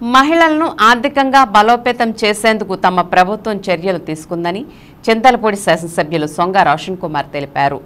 మహిళలను ఆర్థికంగా బలోపేతం చేసేందుకు తమ ప్రభుత్వం చర్యలు తీసుకుందని చింతలపూడి శాసనసభ్యులు సొంగ రోషన్ కుమార్ తెలిపారు.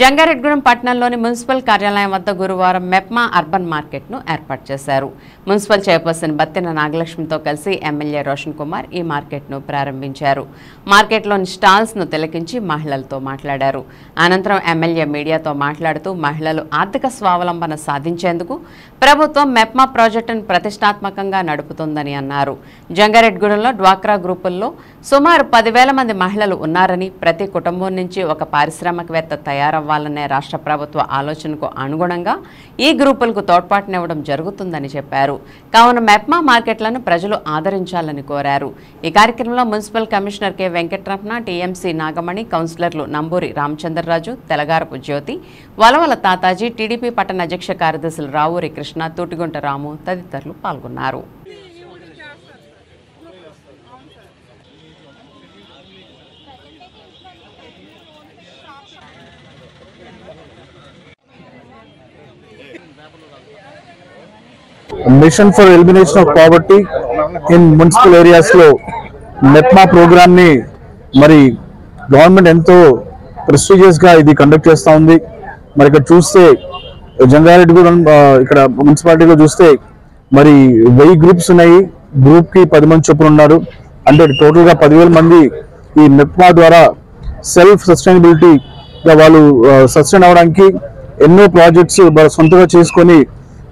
జంగారెడ్డిగూడెం పట్టణంలోని మున్సిపల్ కార్యాలయం వద్ద గురువారం మెప్మా అర్బన్ మార్కెట్ను ఏర్పాటు చేశారు. మున్సిపల్ చైర్పర్సన్ బత్తిన నాగలక్ష్మితో కలిసి ఎమ్మెల్యే రోషన్ కుమార్ ఈ మార్కెట్ను ప్రారంభించారు. మార్కెట్లోని స్టాల్స్ను తిలకించి మహిళలతో మాట్లాడారు. అనంతరం ఎమ్మెల్యే మీడియాతో మాట్లాడుతూ మహిళలు ఆర్థిక స్వావలంబన సాధించేందుకు ప్రభుత్వం మెప్మా ప్రాజెక్టును ప్రతిష్టాత్మకంగా నడుపుతోందని అన్నారు. జంగారెడ్డిగూడెంలో డ్వాక్రా గ్రూపుల్లో సుమారు 10,000 మంది మహిళలు ఉన్నారని, ప్రతి కుటుంబం నుంచి ఒక పారిశ్రామికవేత్త తయారవ్వాలనే రాష్ట్ర ప్రభుత్వ ఆలోచనకు అనుగుణంగా ఈ గ్రూపులకు తోడ్పాటునివ్వడం జరుగుతుందని చెప్పారు. కావున మెప్మా మార్కెట్లను ప్రజలు ఆదరించాలని కోరారు. ఈ కార్యక్రమంలో municipal commissioner K Venkataramana, TMC Nagamani, కౌన్సిలర్లు నంబూరి రామచంద్రరాజు, తెలగారపు జ్యోతి, వలవల తాతాజీ, టీడీపీ పట్టణ అధ్యక్ష కార్యదర్శులు రావూరి కృష్ణ, తూటిగుంట రాము తదితరులు పాల్గొన్నారు. Mission for elimination of poverty in municipal areas లో మెప్మా ప్రోగ్రామ్ ని మరి గవర్నమెంట్ ఎంతో ప్రెస్టీజియస్ గా ఇది కండక్ట్ చేస్తా ఉంది. మరి ఇక్కడ చూస్తే జంగారెడ్డిగూడెం ఇక్కడ మున్సిపాలిటీలో చూస్తే మరి 1000 గ్రూప్స్ ఉన్నాయి. గ్రూప్ కి 10 మంది చొప్పున ఉన్నారు. అంటే టోటల్ గా 10,000 మంది ఈ మెప్మా ద్వారా సెల్ఫ్ సస్టైనబిలిటీ గా వాళ్ళు సస్టైన్ అవడానికి ఎన్నో ప్రాజెక్ట్స్ సొంతగా చేసుకొని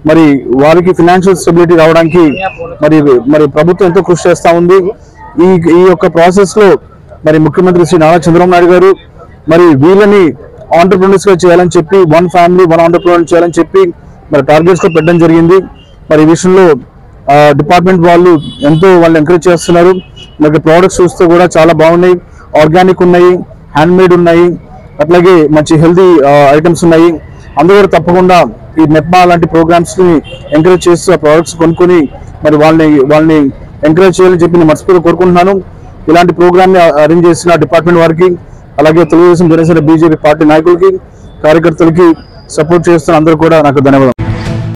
మరి వారికి ఫైనాన్షియల్ స్టెబిలిటీ రావడానికి మరి ప్రభుత్వం ఎంతో కృషి చేస్తా ఉంది. ఈ యొక్క ప్రాసెస్ లో మరి ముఖ్యమంత్రి శ్రీ నారా చంద్రబాబు నాయుడు గారు మరి వీళ్ళని ఆంటర్ప్రెన్యూర్స్ గా చేయాలని చెప్పి, 1 ఫ్యామిలీ 1 ఆంటర్ప్రెన్యూర్ చేయాలని చెప్పి మరి టార్గెట్స్ గా పెట్టడం జరిగింది. మరి ఈ విషయంలో డిపార్ట్మెంట్ వాళ్ళు ఎంతో ఎంకరేజ్ చేస్తున్నారు. మరి ప్రోడక్ట్స్ చూస్తే కూడా చాలా బాగున్నాయి. ఆర్గానిక్ ఉన్నాయి, హ్యాండ్ మేడ్ ఉన్నాయి, అట్లాగే మంచి హెల్తీ ఐటమ్స్ ఉన్నాయి. అందరూ తప్పకుండా ఈ మెప్మా లాంటి ప్రోగ్రామ్స్ ని ఎంకరేజ్ చేస్తూ ఆ ప్రోడక్ట్స్ కొనుక్కొని మరి వాళ్ళని ఎంకరేజ్ చేయాలని చెప్పి నేను మనస్ఫూర్తిగా కోరుకుంటున్నాను. ఇలాంటి ప్రోగ్రామ్ ని అరేంజ్ చేసిన డిపార్ట్మెంట్ వారికి, అలాగే తెలుగుదేశం, జనసేన, బీజేపీ పార్టీ నాయకులకి, కార్యకర్తలకి సపోర్ట్ చేస్తున్న అందరూ కూడా నాకు ధన్యవాదాలు.